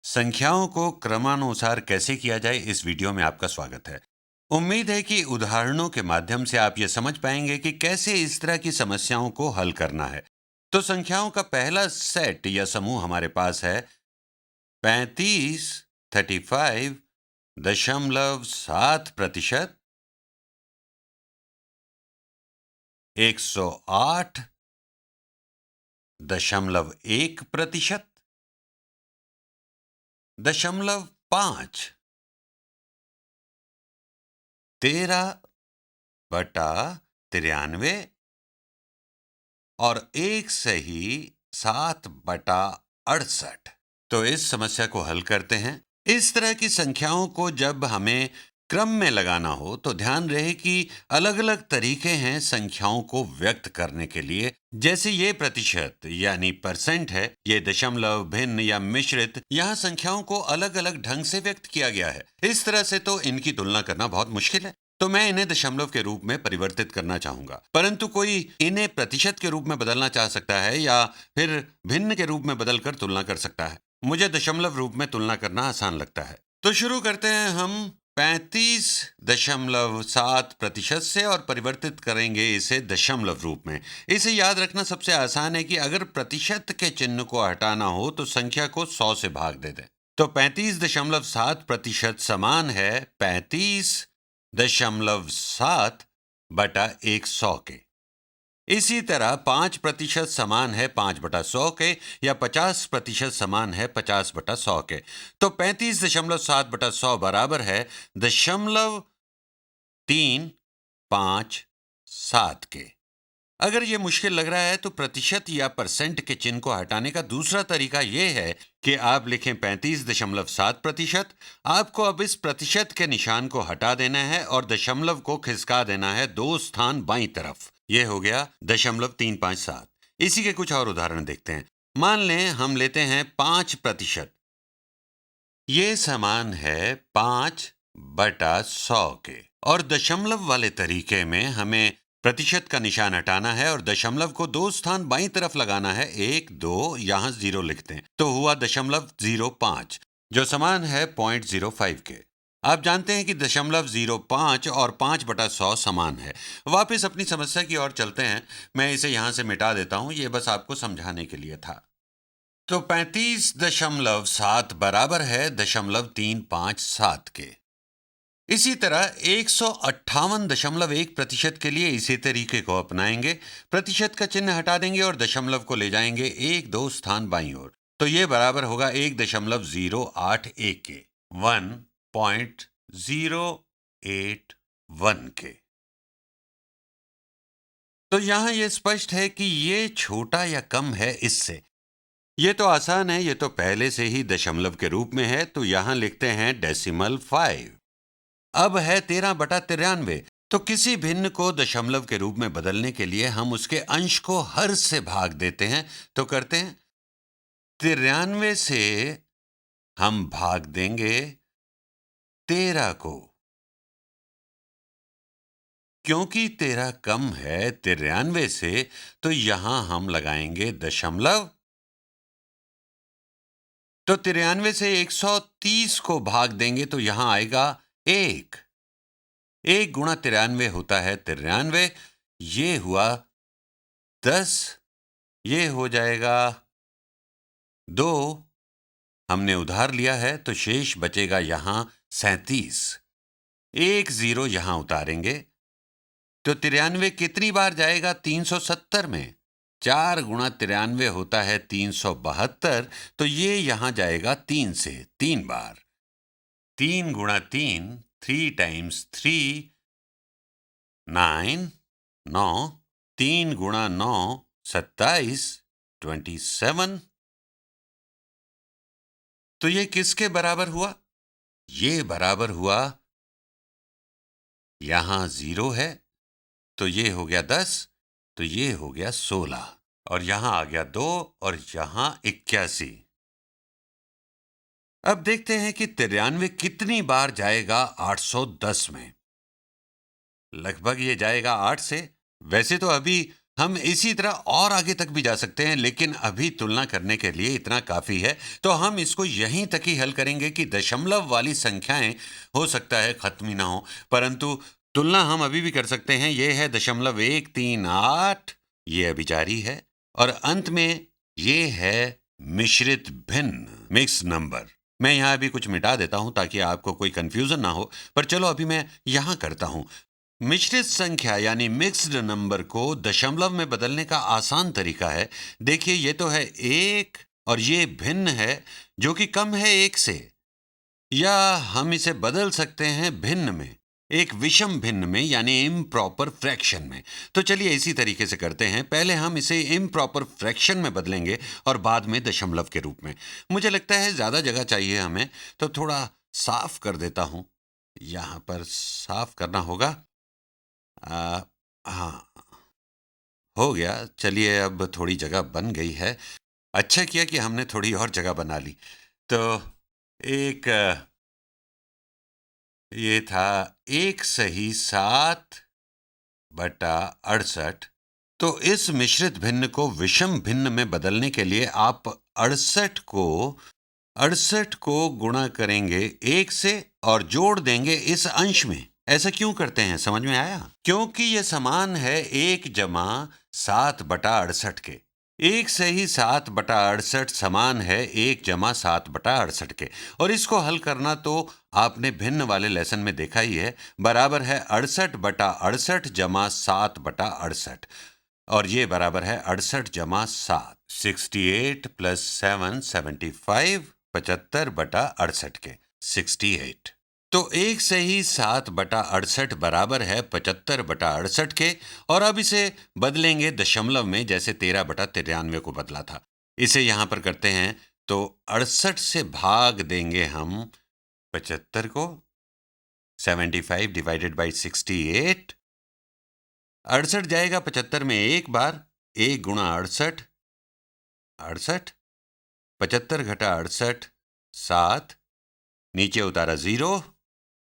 संख्याओं को क्रमानुसार कैसे किया जाए, इस वीडियो में आपका स्वागत है। उम्मीद है कि उदाहरणों के माध्यम से आप ये समझ पाएंगे कि कैसे इस तरह की समस्याओं को हल करना है। तो संख्याओं का पहला सेट या समूह हमारे पास है 35, 35.7%, 108.1%, 0.5, 13/93 और 1 सही 7/68। तो इस समस्या को हल करते हैं। इस तरह की संख्याओं को जब हमें क्रम में लगाना हो तो ध्यान रहे कि अलग-अलग तरीके हैं संख्याओं को व्यक्त करने के लिए। जैसे ये प्रतिशत यानी परसेंट है, ये दशमलव, भिन्न या मिश्रित, यहाँ संख्याओं को अलग-अलग ढंग से व्यक्त किया गया है। इस तरह से तो इनकी तुलना करना बहुत मुश्किल है। तो मैं इन्हें दशमलव के रूप में परिवर्तित करना चाहूंगा, परंतु कोई इन्हें प्रतिशत के रूप में बदलना चाह सकता है या फिर भिन्न के रूप में बदलकर तुलना कर सकता है। मुझे दशमलव रूप में तुलना करना आसान लगता है। तो शुरू करते हैं हम 35.7% से और परिवर्तित करेंगे इसे दशमलव रूप में। इसे याद रखना सबसे आसान है कि अगर प्रतिशत के चिन्ह को हटाना हो तो संख्या को 100 से भाग दे दें। तो 35.7% समान है 35.7/100 के। इसी तरह 5% समान है 5/100 के या 50% समान है 50/100 के। तो 35.7/100 बराबर है 0.357 के। अगर ये मुश्किल लग रहा है तो प्रतिशत या परसेंट के चिन्ह को हटाने का दूसरा तरीका ये है कि आप लिखें 35.7%। आपको अब इस प्रतिशत के निशान को हटा देना है और दशमलव को खिसका देना है 2 स्थान बाईं तरफ। ये हो गया 0.357। इसी के कुछ और उदाहरण देखते हैं। मान लें हम लेते हैं 5%। ये समान है 5/100 के और दशमलव वाले तरीके में हमें प्रतिशत का निशान हटाना है और दशमलव को 2 स्थान बाईं तरफ लगाना है। 1, 2, यहाँ 0 लिखते हैं तो हुआ 0.05 जो समान है 0.05 के। आप जानते हैं कि 0.05 और 5/100 समान है। वापस अपनी समस्या की ओर चलते हैं। मैं इसे यहाँ से मिटा देता हूँ, ये बस आपको समझाने के लिए था। तो 35.7 बराबर है 0.357 के। इसी तरह 158.1% के लिए इसी तरीके को अपनाएंगे। प्रतिशत का चिन्ह हटा देंगे और दशमलव को ले जाएंगे 1-2 स्थान बाईं ओर। तो ये बराबर होगा 1.081 के, 1.081 के। तो यहाँ ये स्पष्ट है कि ये छोटा या कम है इससे। ये तो आसान है, ये तो पहले से ही दशमलव के रूप में है, तो यहाँ लिखते हैं डेसिमल 5। अब है 13/93। तो किसी भिन्न को दशमलव के रूप में बदलने के लिए हम उसके अंश को हर से भाग देते हैं। तो करते हैं 93 से हम भाग देंगे 13 को। क्योंकि 13 कम है 93 से तो यहां हम लगाएंगे दशमलव। तो 93 से 130 को भाग देंगे तो यहां आएगा 1। 1 गुणा 93 होता है 93। ये हुआ 10। ये हो जाएगा 2। हमने उधार लिया है तो शेष बचेगा यहां 37। 1 0 यहां उतारेंगे तो 93 कितनी बार जाएगा 370 में। 4 गुणा 93 होता है 372। तो ये यहां जाएगा 3 से 3 बार। 3 गुणा 3, 3 टाइम्स 3, 9, 9। 3 गुणा 9, 27, 27। तो ये किसके बराबर हुआ? ये बराबर हुआ, यहां 0 है तो ये हो गया 10, तो ये हो गया 16 और यहां आ गया 2 और यहां 81। अब देखते हैं कि 93 कितनी बार जाएगा 810 में। लगभग ये जाएगा 8 से। वैसे तो अभी हम इसी तरह और आगे तक भी जा सकते हैं, लेकिन अभी तुलना करने के लिए इतना काफ़ी है। तो हम इसको यहीं तक ही हल करेंगे कि दशमलव वाली संख्याएं हो सकता है ख़त्म ही ना हो, परंतु तुलना हम अभी भी कर सकते हैं। ये है 0.138, ये अभी जारी है, और अंत में ये है मिश्रित भिन्न, मिक्स नंबर। मैं यहाँ अभी कुछ मिटा देता हूँ ताकि आपको कोई कंफ्यूजन ना हो, पर चलो अभी मैं यहाँ करता हूँ। मिश्रित संख्या यानी मिक्स्ड नंबर को दशमलव में बदलने का आसान तरीका है। देखिए, ये तो है 1 और ये भिन्न है जो कि कम है 1 से, या हम इसे बदल सकते हैं भिन्न में, एक विषम भिन्न में यानी इम्प्रॉपर फ्रैक्शन में। तो चलिए इसी तरीके से करते हैं। पहले हम इसे इम्प्रॉपर फ्रैक्शन में बदलेंगे और बाद में दशमलव के रूप में। मुझे लगता है ज़्यादा जगह चाहिए हमें, तो थोड़ा साफ कर देता हूँ। यहाँ पर साफ करना होगा। हाँ, हो गया। चलिए, अब थोड़ी जगह बन गई है। अच्छा किया कि हमने थोड़ी और जगह बना ली। तो एक ये था 1/7/68। तो इस मिश्रित भिन्न को विषम भिन्न में बदलने के लिए आप 68 को गुणा करेंगे 1 से और जोड़ देंगे इस अंश में। ऐसा क्यों करते हैं, समझ में आया? क्योंकि ये समान है 1/7/68 के। 1 से ही 7/68 समान है 1/7/68 के, और इसको हल करना तो आपने भिन्न वाले लेसन में देखा ही है। बराबर है 68/68 जमा 7/68, और ये बराबर है 68 जमा 7, 68 प्लस 7, 75, 75/68 के, 68। तो 1 से ही 7/68 बराबर है 75/68 के, और अब इसे बदलेंगे दशमलव में, जैसे 13/93 को बदला था। इसे यहाँ पर करते हैं तो 68 से भाग देंगे हम 75 को, 75 डिवाइडेड बाई 68। 68 जाएगा 75 में एक बार, 1 गुणा 68, 68, 75 घटा 68, 7, नीचे उतारा 0।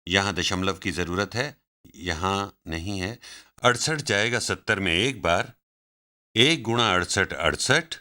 यहाँ दशमलव की जरूरत है, यहाँ नहीं है। 68 जाएगा 70 में एक बार, 1 गुणा 68, 68,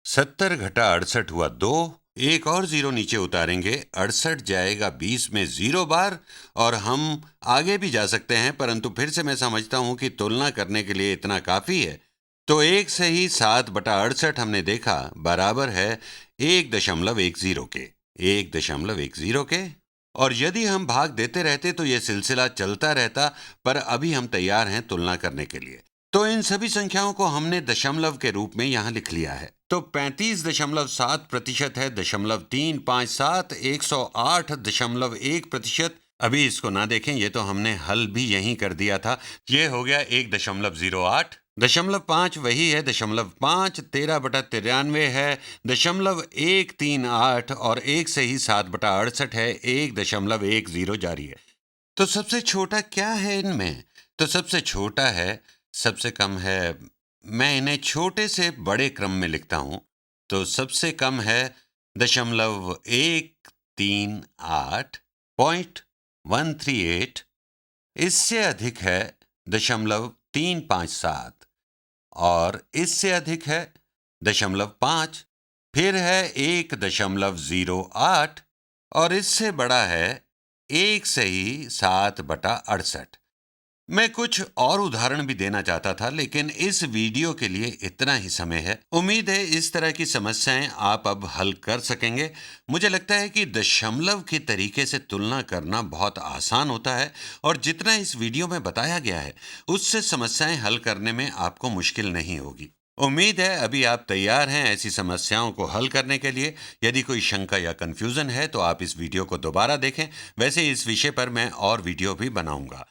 70 घटा 68 हुआ 2, एक और 0 नीचे उतारेंगे, 68 जाएगा 20 में 0 बार। और हम आगे भी जा सकते हैं, परंतु फिर से मैं समझता हूं कि तुलना करने के लिए इतना काफ़ी है। तो 1 से ही 7/68 हमने देखा बराबर है 1.10 के, 1.10 के। और यदि हम भाग देते रहते तो यह सिलसिला चलता रहता, पर अभी हम तैयार हैं तुलना करने के लिए। तो इन सभी संख्याओं को हमने दशमलव के रूप में यहाँ लिख लिया है। तो 35.7% है 0.357, 108.1%। अभी इसको ना देखें, ये तो हमने हल भी यहीं कर दिया था। ये हो गया 1.08, 0.5 वही है 0.5, 13/93 है 0.138, और 1 से ही 7/68 है 1.10 जारी है। तो सबसे छोटा क्या है इनमें? तो सबसे छोटा है, सबसे कम है। मैं इन्हें छोटे से बड़े क्रम में लिखता हूं। तो सबसे कम है 0.138, इससे अधिक है 0.357, और इससे अधिक है 0.5, फिर है 1.08, और इससे बड़ा है 1 से ही 7/68। मैं कुछ और उदाहरण भी देना चाहता था, लेकिन इस वीडियो के लिए इतना ही समय है। उम्मीद है इस तरह की समस्याएं आप अब हल कर सकेंगे। मुझे लगता है कि दशमलव के तरीके से तुलना करना बहुत आसान होता है, और जितना इस वीडियो में बताया गया है उससे समस्याएं हल करने में आपको मुश्किल नहीं होगी। उम्मीद है अभी आप तैयार हैं ऐसी समस्याओं को हल करने के लिए। यदि कोई शंका या कंफ्यूजन है तो आप इस वीडियो को दोबारा देखें। वैसे इस विषय पर मैं और वीडियो भी बनाऊंगा।